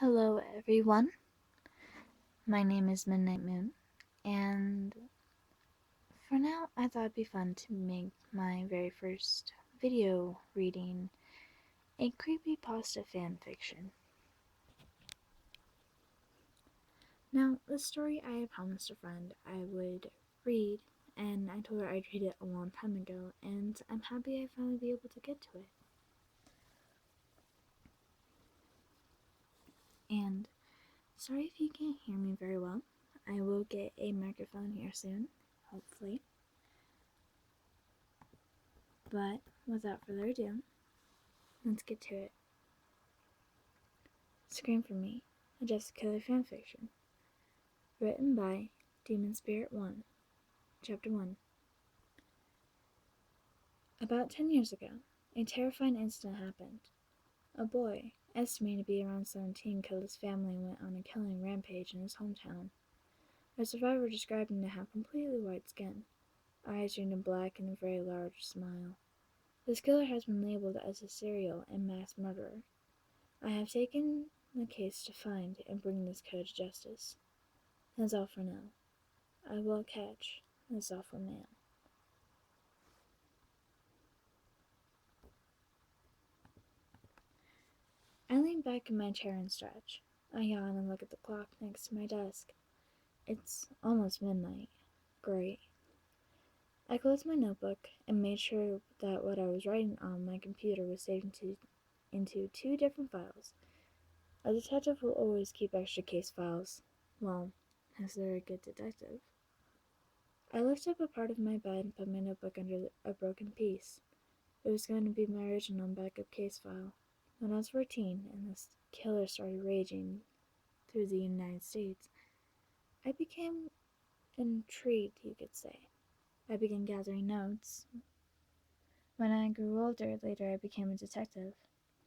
Hello, everyone. My name is Midnight Moon, and for now, I thought it'd be fun to make my very first video reading a creepypasta fanfiction. Now, the story I had promised a friend I would read, and I told her I'd read it a long time ago, and I'm happy I finally be able to get to it. And sorry if you can't hear me very well. I will get a microphone here soon, hopefully. But without further ado, let's get to it. Scream for Me, a Jessica Killer fanfiction. Written by Demon Spirit 1, Chapter 1. About 10 years ago, a terrifying incident happened. A boy, estimated to be around 17, killed his family and went on a killing rampage in his hometown. A survivor described him to have completely white skin, eyes turned black, and a very large smile. This killer has been labeled as a serial and mass murderer. I have taken the case to find and bring this killer to justice. That's all for now. I will catch this awful man. I lean back in my chair and stretch. I yawn and look at the clock next to my desk. It's almost midnight. Great. I closed my notebook and made sure that what I was writing on my computer was saved into two different files. A detective will always keep extra case files. Well, as they're a good detective. I lifted up a part of my bed and put my notebook under a broken piece. It was going to be my original backup case file. When I was 14 and this killer started raging through the United States, I became intrigued, you could say. I began gathering notes. When I grew older, later I became a detective.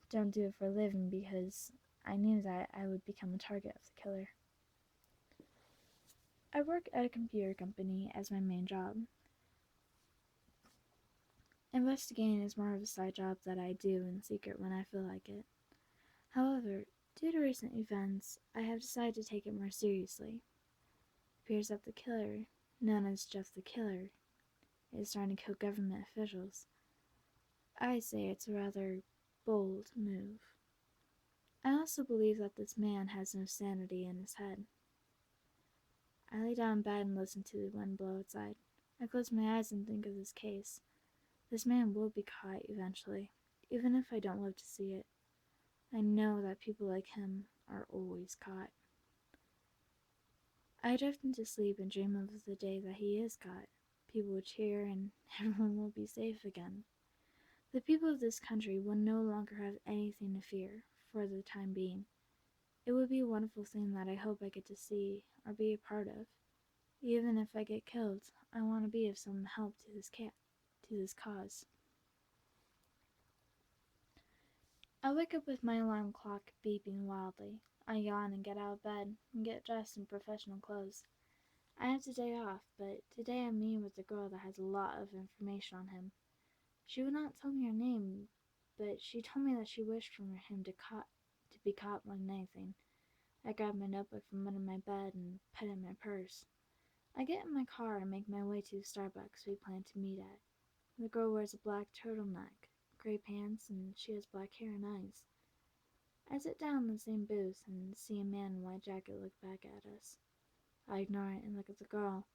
Don't do it for a living because I knew that I would become a target of the killer. I work at a computer company as my main job. Investigating is more of a side job that I do in secret when I feel like it. However, due to recent events, I have decided to take it more seriously. It appears that the killer, known as Jeff the Killer, is starting to kill government officials. I say it's a rather bold move. I also believe that this man has no sanity in his head. I lay down in bed and listen to the wind blow outside. I close my eyes and think of this case. This man will be caught eventually, even if I don't live to see it. I know that people like him are always caught. I drift into sleep and dream of the day that he is caught. People will cheer and everyone will be safe again. The people of this country will no longer have anything to fear for the time being. It would be a wonderful thing that I hope I get to see or be a part of. Even if I get killed, I want to be of some help to this cause. I wake up with my alarm clock beeping wildly. I yawn and get out of bed and get dressed in professional clothes. I have today off, but today I'm meeting with a girl that has a lot of information on him. She would not tell me her name, but she told me that she wished for him to be caught more than anything. I grab my notebook from under my bed and put it in my purse. I get in my car and make my way to the Starbucks we plan to meet at. The girl wears a black turtleneck, gray pants, and she has black hair and eyes. I sit down in the same booth and see a man in a white jacket look back at us. I ignore it and look at the girl.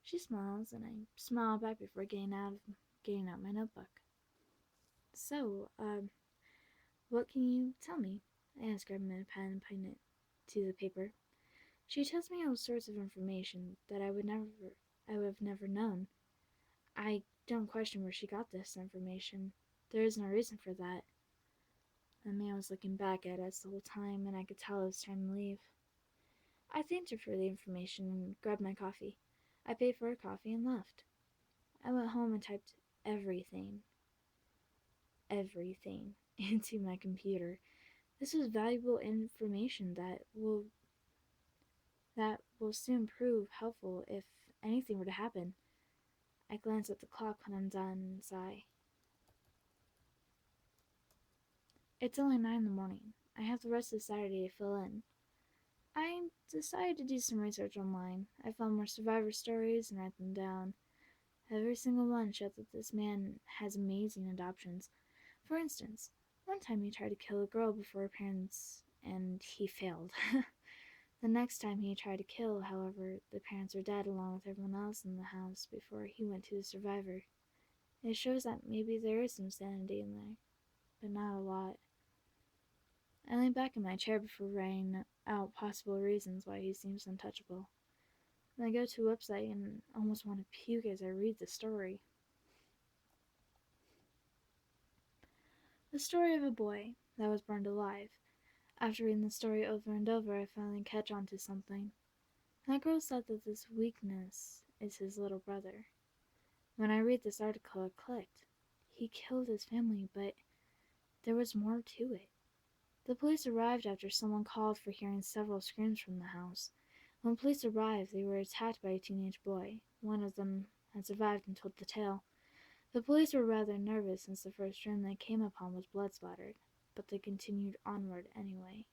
She smiles, and I smile back before getting out my notebook. So, what can you tell me? I ask her, grabbing a pen and putting it to the paper. She tells me all sorts of information that I would have never known. I don't question where she got this information. There is no reason for that. The man was looking back at us the whole time, and I could tell it was time to leave. I thanked her for the information and grabbed my coffee. I paid for her coffee and left. I went home and typed everything into my computer. This was valuable information that will soon prove helpful if anything were to happen. I glance at the clock when I'm done and sigh. It's only 9 in the morning. I have the rest of Saturday to fill in. I decided to do some research online. I found more survivor stories and wrote them down. Every single one showed that this man has amazing adoptions. For instance, one time he tried to kill a girl before her parents, and he failed. The next time he tried to kill, however, the parents were dead along with everyone else in the house before he went to the survivor. It shows that maybe there is some sanity in there, but not a lot. I leaned back in my chair before writing out possible reasons why he seems untouchable. Then I go to a website and almost want to puke as I read the story. The story of a boy that was burned alive. After reading the story over and over, I finally catch on to something. That girl said that this weakness is his little brother. When I read this article, it clicked. He killed his family, but there was more to it. The police arrived after someone called for hearing several screams from the house. When police arrived, they were attacked by a teenage boy. One of them had survived and told the tale. The police were rather nervous since the first room they came upon was blood-splattered, but they continued onward anyway.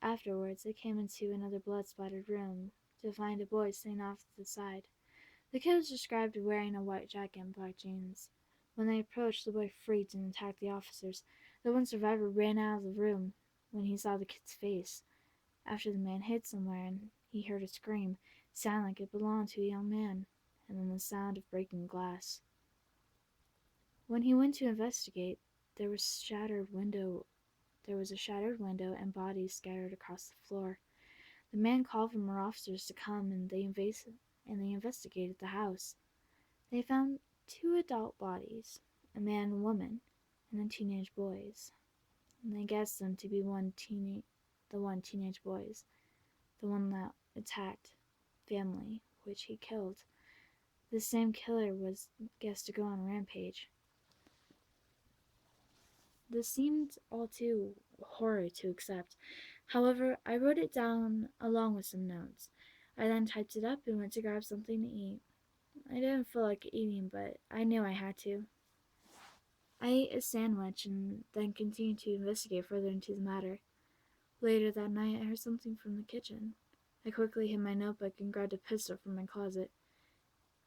Afterwards, they came into another blood-splattered room to find a boy sitting off to the side. The kid was described wearing a white jacket and black jeans. When they approached, the boy freaked and attacked the officers. The one survivor ran out of the room when he saw the kid's face. After the man hid somewhere and he heard a scream, sound like it belonged to a young man, and then the sound of breaking glass. When he went to investigate, there was a shattered window and bodies scattered across the floor. The man called for more officers to come and they investigated the house. They found 2 adult bodies, a man and a woman, and then teenage boys. And they guessed them to be the teenage boys, the one that attacked family, which he killed. The same killer was guessed to go on a rampage. This seemed all too horrid to accept. However, I wrote it down along with some notes. I then typed it up and went to grab something to eat. I didn't feel like eating, but I knew I had to. I ate a sandwich and then continued to investigate further into the matter. Later that night, I heard something from the kitchen. I quickly hid my notebook and grabbed a pistol from my closet.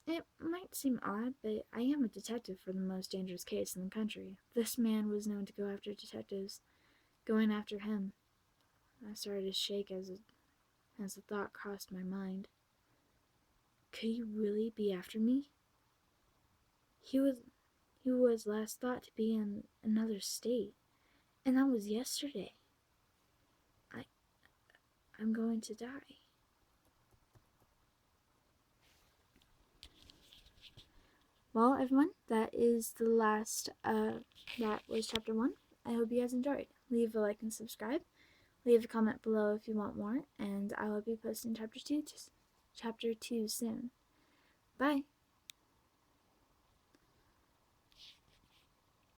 It might seem odd, but I am a detective for the most dangerous case in the country. This man was known to go after detectives. Going after him. I started to shake as the thought crossed my mind. Could he really be after me? He was last thought to be in another state, and that was yesterday. I'm going to die. Well, everyone, that is the last, that was chapter 1. I hope you guys enjoyed. Leave a like and subscribe. Leave a comment below if you want more, and I will be posting chapter 2 soon. Bye!